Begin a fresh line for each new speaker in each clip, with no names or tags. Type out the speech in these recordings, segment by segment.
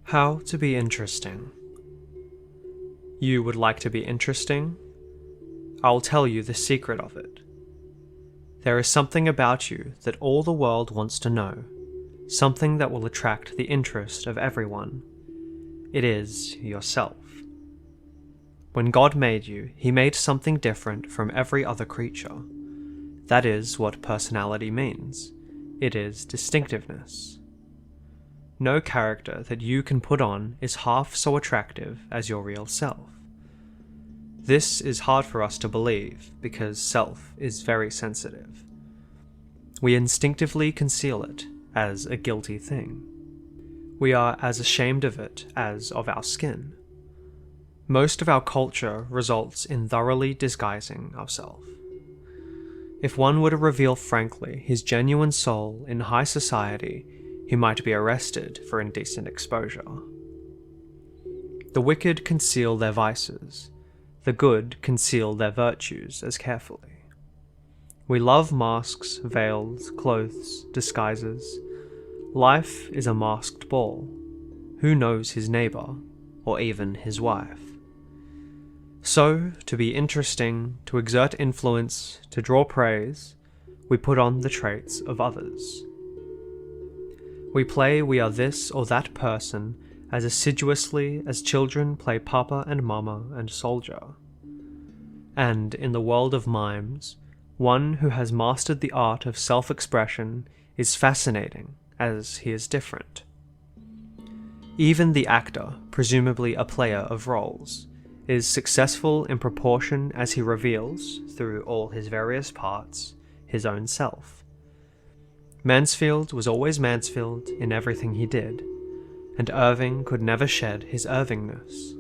How to be interesting. You would like to be interesting? I'll tell you the secret of it. There is something about you that all the world wants to know, something that will attract the interest of everyone. It is yourself. When God made you, He made something different from every other creature. That is what personality means. It is distinctiveness. No character that you can put on is half so attractive as your real self. This is hard for us to believe because self is very sensitive. We instinctively conceal it as a guilty thing. We are as ashamed of it as of our skin. Most of our culture results in thoroughly disguising ourselves. If one were to reveal frankly his genuine soul in high society, he might be arrested for indecent exposure. The wicked conceal their vices. The good conceal their virtues as carefully. We love masks, veils, clothes, disguises. Life is a masked ball. Who knows his neighbour, or even his wife? So, to be interesting, to exert influence, to draw praise, we put on the traits of others. We play we are this or that person as assiduously as children play papa and mama and soldier. And in the world of mimes, one who has mastered the art of self-expression is fascinating as he is different. Even the actor, presumably a player of roles, is successful in proportion as he reveals, through all his various parts, his own self. Mansfield was always Mansfield in everything he did, and Irving could never shed his Irvingness.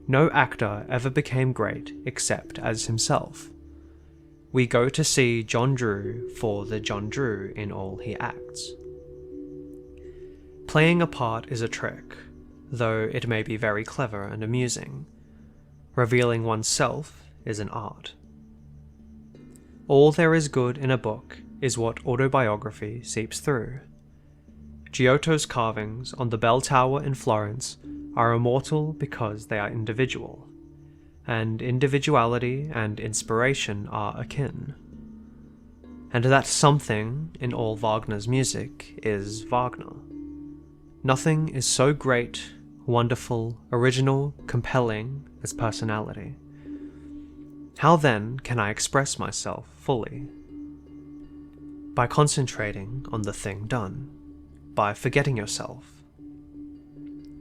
No actor ever became great except as himself. We go to see John Drew for the John Drew in all he acts. Playing a part is a trick, though it may be very clever and amusing. Revealing oneself is an art. All there is good in a book is what autobiography seeps through. Giotto's carvings on the bell tower in Florence are immortal because they are individual, and individuality and inspiration are akin. And that something in all Wagner's music is Wagner. Nothing is so great, wonderful, original, compelling as personality. How then can I express myself fully? By concentrating on the thing done, by forgetting yourself.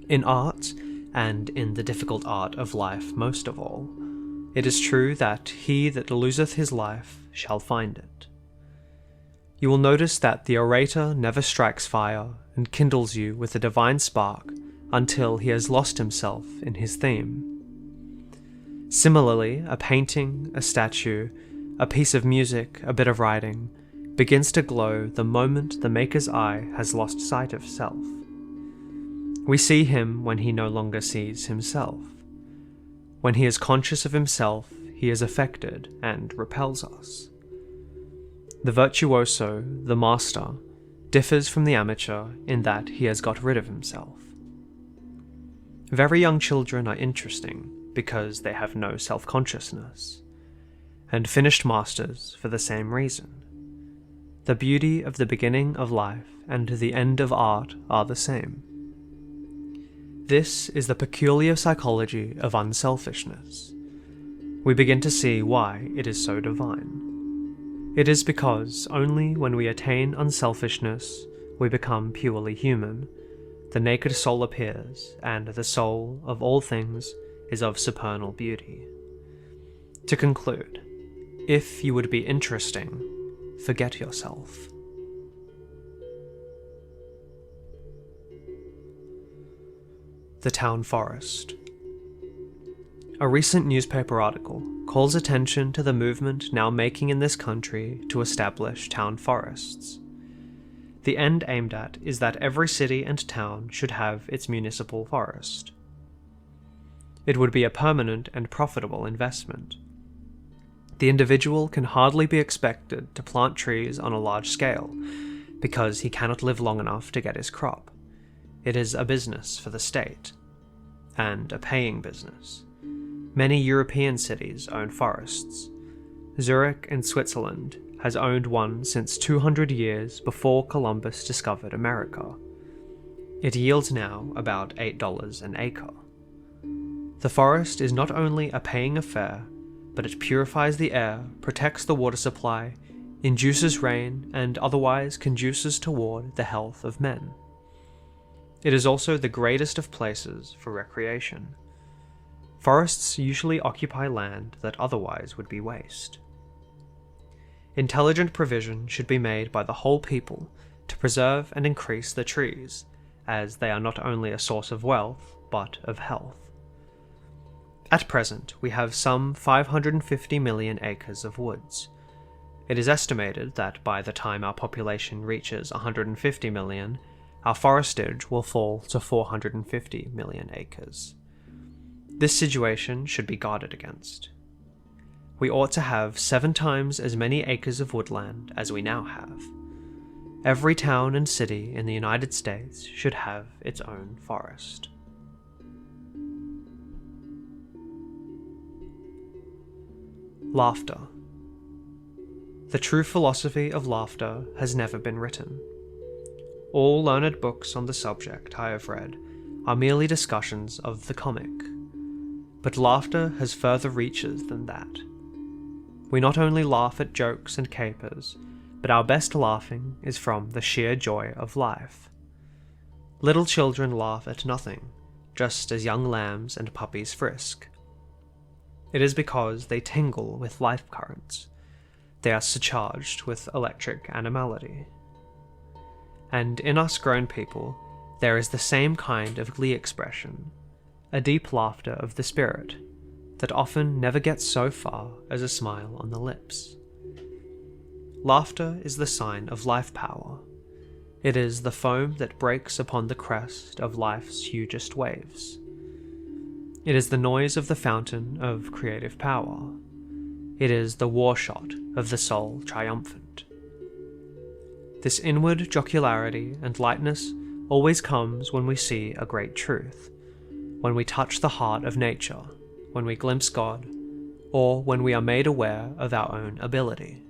In art, and in the difficult art of life most of all, it is true that he that loseth his life shall find it. You will notice that the orator never strikes fire and kindles you with a divine spark until he has lost himself in his theme. Similarly, a painting, a statue, a piece of music, a bit of writing, begins to glow the moment the maker's eye has lost sight of self. We see him when he no longer sees himself. When he is conscious of himself, he is affected and repels us. The virtuoso, the master, differs from the amateur in that he has got rid of himself. Very young children are interesting because they have no self-consciousness, and finished masters for the same reason. The beauty of the beginning of life and the end of art are the same. This is the peculiar psychology of unselfishness. We begin to see why it is so divine. It is because only when we attain unselfishness, we become purely human, the naked soul appears, and the soul of all things is of supernal beauty. To conclude, if you would be interesting, forget yourself. The Town Forest. A recent newspaper article calls attention to the movement now making in this country to establish town forests. The end aimed at is that every city and town should have its municipal forest. It would be a permanent and profitable investment. The individual can hardly be expected to plant trees on a large scale, because he cannot live long enough to get his crop. It is a business for the state, and a paying business. Many European cities own forests. Zurich in Switzerland has owned one since 200 years before Columbus discovered America. It yields now about $8 an acre. The forest is not only a paying affair, but it purifies the air, protects the water supply, induces rain, and otherwise conduces toward the health of men. It is also the greatest of places for recreation. Forests usually occupy land that otherwise would be waste. Intelligent provision should be made by the whole people to preserve and increase the trees, as they are not only a source of wealth, but of health. At present, we have some 550 million acres of woods. It is estimated that by the time our population reaches 150 million, our forestage will fall to 450 million acres. This situation should be guarded against. We ought to have 7 times as many acres of woodland as we now have. Every town and city in the United States should have its own forest. Laughter. The true philosophy of laughter has never been written. All learned books on the subject I have read are merely discussions of the comic. But laughter has further reaches than that. We not only laugh at jokes and capers, but our best laughing is from the sheer joy of life. Little children laugh at nothing, just as young lambs and puppies frisk. It is because they tingle with life currents. They are surcharged with electric animality. And in us grown people, there is the same kind of glee expression, a deep laughter of the spirit, that often never gets so far as a smile on the lips. Laughter is the sign of life power. It is the foam that breaks upon the crest of life's hugest waves. It is the noise of the fountain of creative power. It is the war shot of the soul triumphant. This inward jocularity and lightness always comes when we see a great truth, when we touch the heart of nature, when we glimpse God, or when we are made aware of our own ability.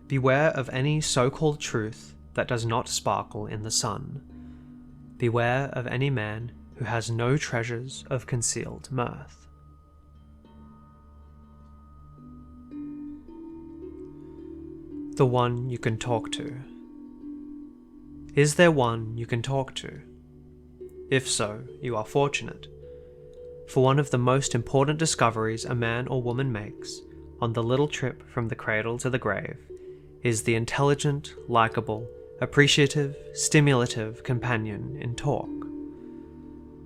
Beware of any so-called truth that does not sparkle in the sun. Beware of any man who has no treasures of concealed mirth. The one you can talk to. Is there one you can talk to? If so, you are fortunate. For one of the most important discoveries a man or woman makes on the little trip from the cradle to the grave is the intelligent, likable, appreciative, stimulative companion in talk.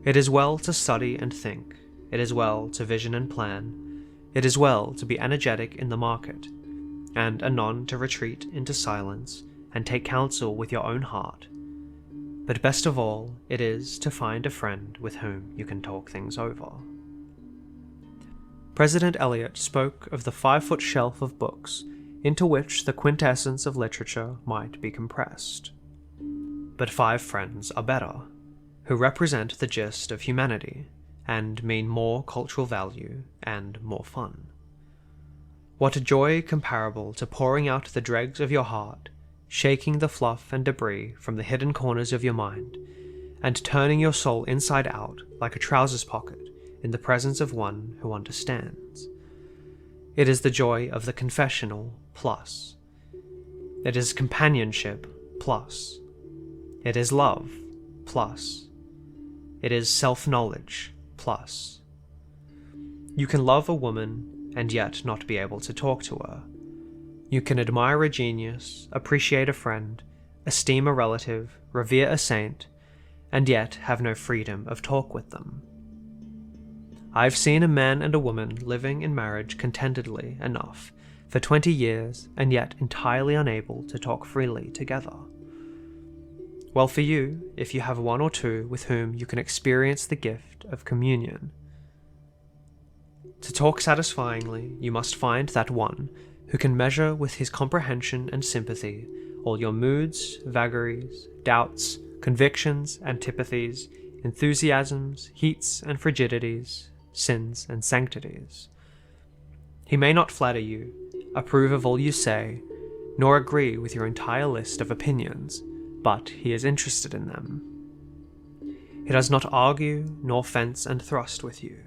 It is well to study and think. It is well to vision and plan. It is well to be energetic in the market, and anon to retreat into silence and take counsel with your own heart. But best of all, it is to find a friend with whom you can talk things over. President Eliot spoke of the 5-foot shelf of books into which the quintessence of literature might be compressed. But 5 friends are better, who represent the gist of humanity, and mean more cultural value and more fun. What a joy comparable to pouring out the dregs of your heart, shaking the fluff and debris from the hidden corners of your mind, and turning your soul inside out like a trousers pocket in the presence of one who understands. It is the joy of the confessional plus. It is companionship plus. It is love plus. It is self-knowledge plus. You can love a woman and yet not be able to talk to her. You can admire a genius, appreciate a friend, esteem a relative, revere a saint, and yet have no freedom of talk with them. I've seen a man and a woman living in marriage contentedly enough for 20 years and yet entirely unable to talk freely together. Well for you, if you have one or two with whom you can experience the gift of communion. To talk satisfyingly, you must find that one who can measure with his comprehension and sympathy all your moods, vagaries, doubts, convictions, antipathies, enthusiasms, heats and frigidities, sins and sanctities. He may not flatter you, approve of all you say, nor agree with your entire list of opinions, but he is interested in them. He does not argue, nor fence and thrust with you.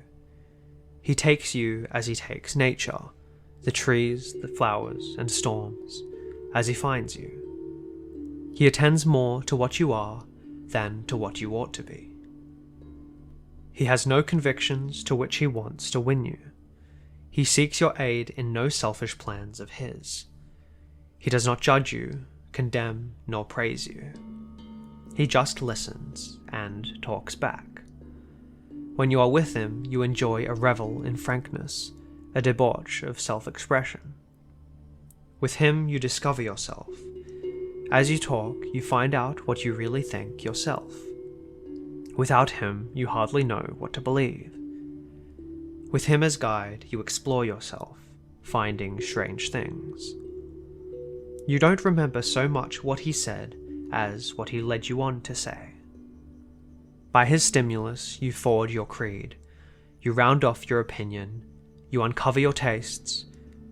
He takes you as he takes nature, the trees, the flowers, and storms, as he finds you. He attends more to what you are than to what you ought to be. He has no convictions to which he wants to win you. He seeks your aid in no selfish plans of his. He does not judge you, condemn, nor praise you. He just listens and talks back. When you are with him, you enjoy a revel in frankness, a debauch of self-expression. With him, you discover yourself. As you talk, you find out what you really think yourself. Without him, you hardly know what to believe. With him as guide, you explore yourself, finding strange things. You don't remember so much what he said as what he led you on to say. By his stimulus, you forward your creed, you round off your opinion, you uncover your tastes,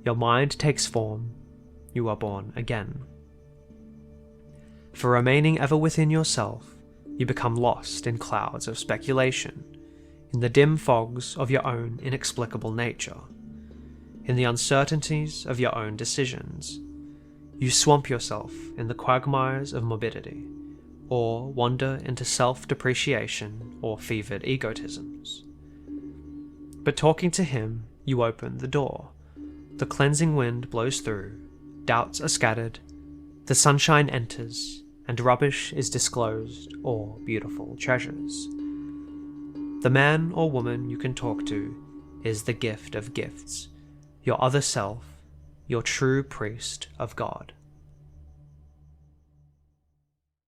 your mind takes form, you are born again. For remaining ever within yourself, you become lost in clouds of speculation, in the dim fogs of your own inexplicable nature, in the uncertainties of your own decisions. You swamp yourself in the quagmires of morbidity, or wander into self-depreciation or fevered egotisms. But talking to him, you open the door. The cleansing wind blows through, doubts are scattered, the sunshine enters, and rubbish is disclosed or beautiful treasures. The man or woman you can talk to is the gift of gifts, your other self, your true priest of God.